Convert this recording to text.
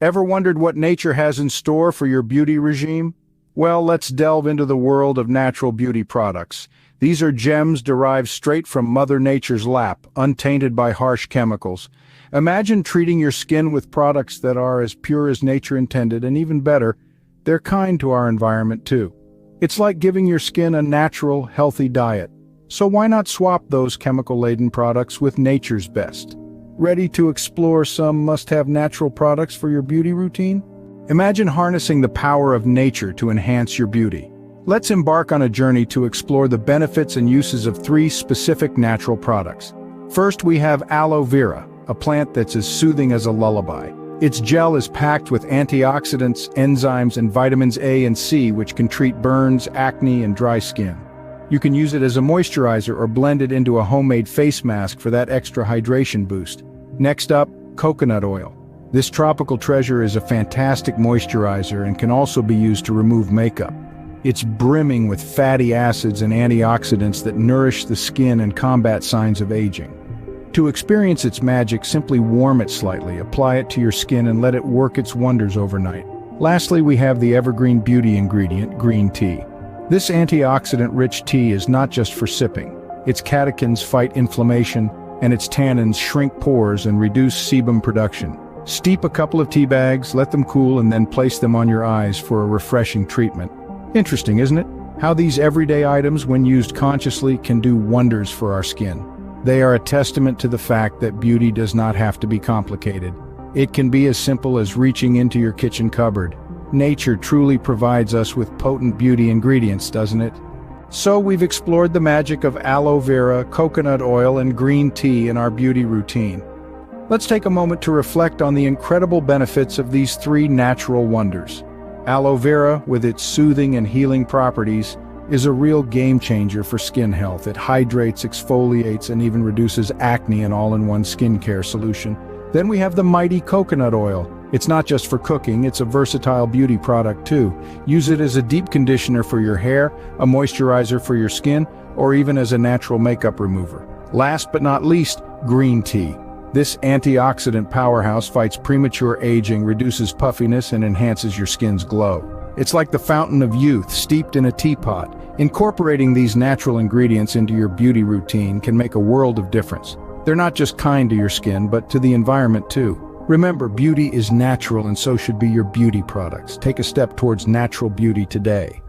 Ever wondered what nature has in store for your beauty regime? Well, let's delve into the world of natural beauty products. These are gems derived straight from Mother Nature's lap, untainted by harsh chemicals. Imagine treating your skin with products that are as pure as nature intended, and even better, they're kind to our environment too. It's like giving your skin a natural, healthy diet. So why not swap those chemical-laden products with nature's best? Ready to explore some must-have natural products for your beauty routine? Imagine harnessing the power of nature to enhance your beauty. Let's embark on a journey to explore the benefits and uses of 3 specific natural products. First, we have aloe vera, a plant that's as soothing as a lullaby. Its gel is packed with antioxidants, enzymes, and vitamins A and C, which can treat burns, acne, and dry skin. You can use it as a moisturizer or blend it into a homemade face mask for that extra hydration boost. Next up, coconut oil. This tropical treasure is a fantastic moisturizer and can also be used to remove makeup. It's brimming with fatty acids and antioxidants that nourish the skin and combat signs of aging. To experience its magic, simply warm it slightly, apply it to your skin, and let it work its wonders overnight. Lastly, we have the evergreen beauty ingredient, green tea. This antioxidant-rich tea is not just for sipping. Its catechins fight inflammation, and its tannins shrink pores and reduce sebum production. Steep a couple of tea bags, let them cool, and then place them on your eyes for a refreshing treatment. Interesting, isn't it? How these everyday items, when used consciously, can do wonders for our skin. They are a testament to the fact that beauty does not have to be complicated. It can be as simple as reaching into your kitchen cupboard. Nature truly provides us with potent beauty ingredients, doesn't it? So we've explored the magic of aloe vera, coconut oil, and green tea in our beauty routine. Let's take a moment to reflect on the incredible benefits of these 3 natural wonders. Aloe vera, with its soothing and healing properties, is a real game changer for skin health. It hydrates, exfoliates, and even reduces acne, an all-in-one skincare solution. Then we have the mighty coconut oil. It's not just for cooking, it's a versatile beauty product too. Use it as a deep conditioner for your hair, a moisturizer for your skin, or even as a natural makeup remover. Last but not least, green tea. This antioxidant powerhouse fights premature aging, reduces puffiness, and enhances your skin's glow. It's like the fountain of youth, steeped in a teapot. Incorporating these natural ingredients into your beauty routine can make a world of difference. They're not just kind to your skin, but to the environment too. Remember, beauty is natural, and so should be your beauty products. Take a step towards natural beauty today.